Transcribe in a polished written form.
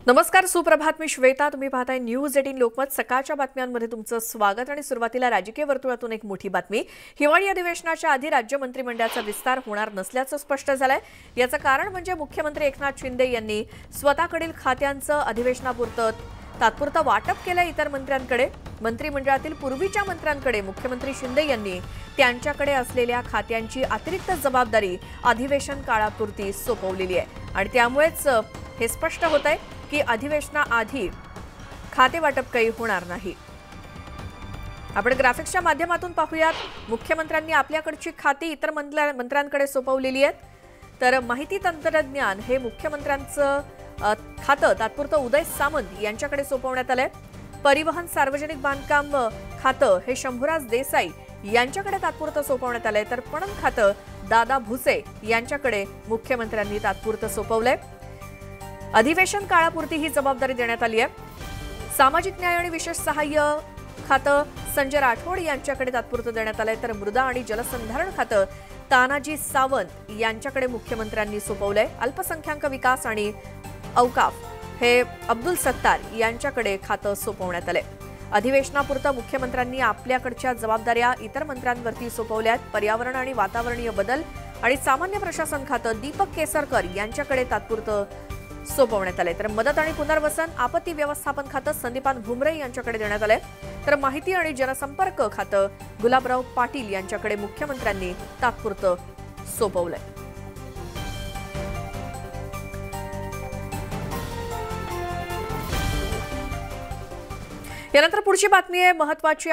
नमस्कार, सुप्रभात. मी श्वेता. तुम्ही पाहताय न्यूज 18 लोकमत. सकाळच्या बातम्यांमध्ये तुमचं स्वागत. आणि सुरुवातीला राजकीय वर्तुळातून एक मोठी बातमी. हिवाळी अधिवेशनाच्या आधी राज्य मंत्रिमंडळाचा विस्तार होणार नसल्याचं स्पष्ट झालंय. याचं कारण म्हणजे मुख्यमंत्री एकनाथ शिंदे यांनी स्वतःकडील खात्यांचं अधिवेशनापुरतं तात्पुरतं वाटप केलं इतर मंत्र्यांकडे. मंत्रिमंडळातील पूर्वीच्या मंत्र्यांकडे मुख्यमंत्री शिंदे यांनी त्यांच्याकडे असलेल्या खात्यांची अतिरिक्त जबाबदारी अधिवेशन काळापुरती सोपवलेली आहे. आणि त्यामुळेच हे स्पष्ट होतंय की अधिवेशनाआधी खाते वाटप काही होणार नाही. आपण ग्राफिक्सच्या माध्यमातून पाहूयात. मुख्यमंत्र्यांनी आपल्याकडची खाती इतर मंत्र्यांकडे सोपवलेली आहेत. तर माहिती तंत्रज्ञान हे मुख्यमंत्र्यांचं खातं तात्पुरतं उदय सामंत यांच्याकडे सोपवण्यात आलंय. परिवहन सार्वजनिक बांधकाम खातं हे शंभूराज देसाई यांच्याकडे तात्पुरतं सोपवण्यात आलंय. तर पणन खातं दादा भुसे यांच्याकडे मुख्यमंत्र्यांनी तात्पुरतं सोपवलंय. अधिवेशन काळापुरती ही जबाबदारी देण्यात आली आहे. सामाजिक न्याय आणि विशेष सहाय्य खातं संजय राठोड यांच्याकडे तात्पुरतं देण्यात आलंय. तर मृदा आणि जलसंधारण खातं तानाजी सावंत यांच्याकडे मुख्यमंत्र्यांनी सोपवलंय. अल्पसंख्याक विकास आणि औकाफ हे अब्दुल सत्तार यांच्याकडे खातं सोपवण्यात आलंय. अधिवेशनापुरतं मुख्यमंत्र्यांनी आपल्याकडच्या जबाबदाऱ्या इतर मंत्र्यांवरती सोपवल्या आहेत. पर्यावरण आणि वातावरणीय बदल आणि सामान्य प्रशासन खातं दीपक केसरकर यांच्याकडे तात्पुरतं सोपवण्यात आले. तर मदत आणि पुनर्वसन आपत्ती व्यवस्थापन खातं संदीपान भुमरे यांच्याकडे देण्यात आले. तर माहिती आणि जनसंपर्क खातं गुलाबराव पाटील यांच्याकडे मुख्यमंत्र्यांनी तात्पुरतं सोपवलंय. यानंतर पुढची बातमी आहे महत्त्वाची.